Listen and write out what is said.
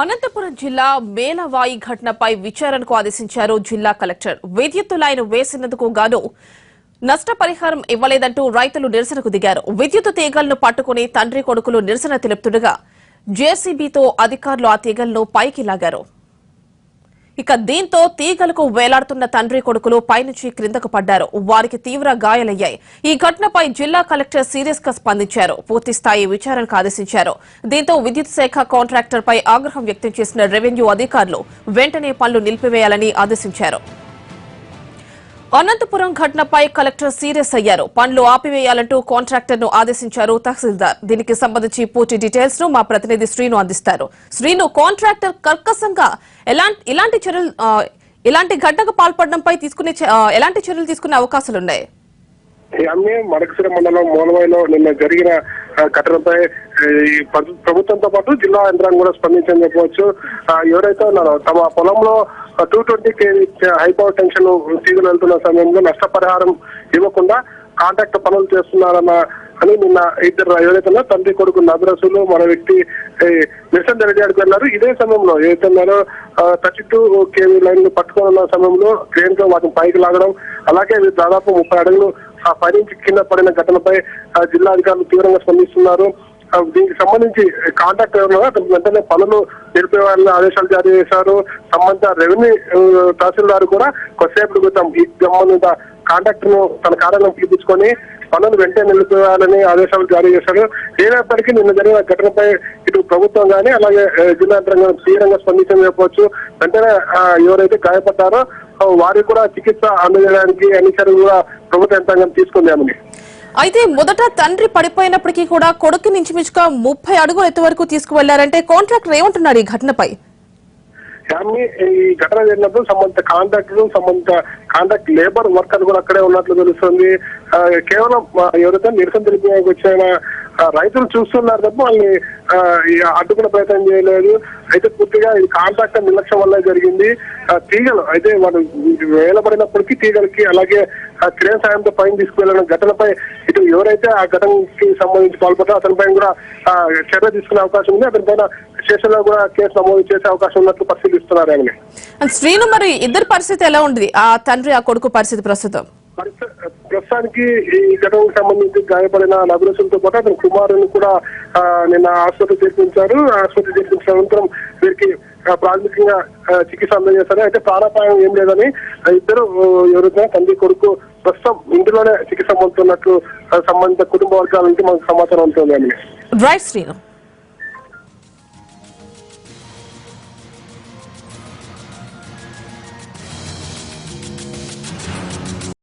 అనంతపురం జిల్లా మేలవాయి ఘటనపై విచారణకు ఆదేశించారు జిల్లా కలెక్టర్. విద్యుత్ లైన్ వేసినందుకు గాను నష్టపరిహారం ఇవ్వలేదంటూ రైతులు నిరసనకు దిగారు. విద్యుత్ తీగలను పట్టుకుని తండ్రి కొడుకులు నిరసన తెలుపుతుండగా జేసీబీతో అధికారులు ఆ తీగలను పైకి లాగారు. ఇక దీంతో తీగలకు వేలాడుతున్న తండ్రి కొడుకులు పైనుంచి క్రిందకు పడ్డారు. వారికి తీవ్ర గాయాలయ్యాయి. ఈ ఘటనపై జిల్లా కలెక్టర్ సీరియస్ గా స్పందించారు. పూర్తిస్థాయి విచారణకు ఆదేశించారు. దీంతో విద్యుత్ శాఖ కాంట్రాక్టర్ పై ఆగ్రహం వ్యక్తం చేసిన రెవెన్యూ అధికారులు వెంటనే పనులు నిలిపివేయాలని ఆదేశించారు. అనంతపురం ఘటనపై కలెక్టర్ సీరియస్ అయ్యారు. పనులు ఆపివేయాలంటూ కాంట్రాక్టర్ ను ఆదేశించారు తహసీల్దార్. దీనికి సంబంధించి పూర్తి డీటెయిల్స్ ను మా ప్రతినిధి శ్రీను అందిస్తారు. శ్రీను, కాంట్రాక్టర్ కర్కశంగా ఇలాంటి ఘటనకు పాల్పడడంపై ఎలాంటి చర్యలు తీసుకునే అవకాశాలున్నాయి? మడకసిర మండలం మూలవాయిలో నిన్న జరిగిన ఘటనపై ప్రభుత్వంతో పాటు జిల్లా యంత్రాంగం కూడా స్పందించని చెప్పవచ్చు. ఎవరైతే ఉన్నారో తమ పొలంలో 220 kV హై పవర్ టెన్షన్ తీగలు వెళ్తున్న సమయంలో నష్టపరిహారం ఇవ్వకుండా కాంట్రాక్ట్ పనులు చేస్తున్నారన్న అని నిన్న ఇద్దరు ఎవరైతే తండ్రి కొడుకు నదరసులు మన వ్యక్తి నిరసన తెలియడానికి వెళ్ళారు. ఇదే సమయంలో ఏదైతున్నారో 32 kV లైన్లు పట్టుకున్న సమయంలో క్రేన్ తో వాటిని పైకి లాగడం, అలాగే దాదాపు 30 అడుగులు పైనుంచి కింద పడిన ఘటనపై జిల్లా అధికారులు తీవ్రంగా స్పందిస్తున్నారు. దీనికి సంబంధించి కాంట్రాక్టర్ వెంటనే పనులు నిలిపేయాలని ఆదేశాలు జారీ చేశారు. సంబంధిత రెవెన్యూ తహసీల్దార్ కూడా కొద్దిసేపటి క్రితం ఈ సంబంధిత కాంట్రాక్టర్ ను తన కార్యాలయం పిలిపించుకొని పనులు వెంటనే నిలిపేయాలని ఆదేశాలు జారీ చేశారు. ఏదైనప్పటికీ నిన్న జరిగిన ఘటనపై ఇటు ప్రభుత్వం కానీ అలాగే జిల్లా యంత్రాంగం తీవ్రంగా స్పందించని చెప్పవచ్చు. వెంటనే ఎవరైతే గాయపడ్డారో వారికి కూడా చికిత్స అందజేయడానికి అన్ని చర్యలు కూడా ప్రభుత్వ యంత్రాంగం తీసుకుందామని. అయితే మొదట తండ్రి పడిపోయినప్పటికీ కూడా కొడుకు నుంచి మించుగా 30 అడుగులు ఎత్తు వరకు తీసుకువెళ్లారంటే కాంట్రాక్టర్ ఏమంటున్నారు ఈ ఘటనపై? ఈ ఘటన జరిగినప్పుడు సంబంధిత కాంట్రాక్ట్ లేబర్ వర్కర్ కూడా అక్కడే ఉన్నట్లు తెలుస్తుంది. కేవలం ఎవరైతే నిరసన తెలిపడానికి వచ్చిన రైతులు చూస్తున్నారు తప్ప వాళ్ళని అడ్డుకునే ప్రయత్నం చేయలేదు. అయితే పూర్తిగా ఈ కాంట్రాక్టర్ నిర్లక్ష్యం వల్ల జరిగింది. తీగలు అయితే వాళ్ళు వేలబడినప్పటికీ తీగలకి అలాగే క్రేన్ సాయంతో పైన తీసుకువెళ్ళిన ఘటనపై ఇటు ఎవరైతే ఆ ఘటనకి సంబంధించి పాల్పడ్డారో అతనిపై కూడా చర్య తీసుకునే అవకాశం ఉంది. అతనిపైన స్టేషన్ లో కూడా కేసు నమోదు చేసే అవకాశం ఉన్నట్లు పరిశీలిస్తున్నారు. ఆయన శ్రీను, మరి ఇద్దరు పరిస్థితి ఎలా ఉంది? ఆ తండ్రి ఆ కొడుకు పరిస్థితి ప్రస్తుతానికి ఈ ఘటనకు సంబంధించి గాయపడిన నగరసులతో పాటు అతని కుమారుని కూడా నిన్న ఆసుపత్రి చేర్పించారు. ఆసుపత్రి చేర్పించిన అనంతరం వీరికి ప్రాథమికంగా చికిత్స అందజేశారు. అయితే ప్రాణాపాయం ఏం లేదని ఇద్దరు ఎవరైతే తండ్రి కొడుకు ప్రస్తుతం ఇంటిలోనే చికిత్స పొందుతున్నట్లు సంబంధిత కుటుంబ వర్గాల నుంచి మనకు సమాచారం ఉంటుంది. రైట్ శ్రీను.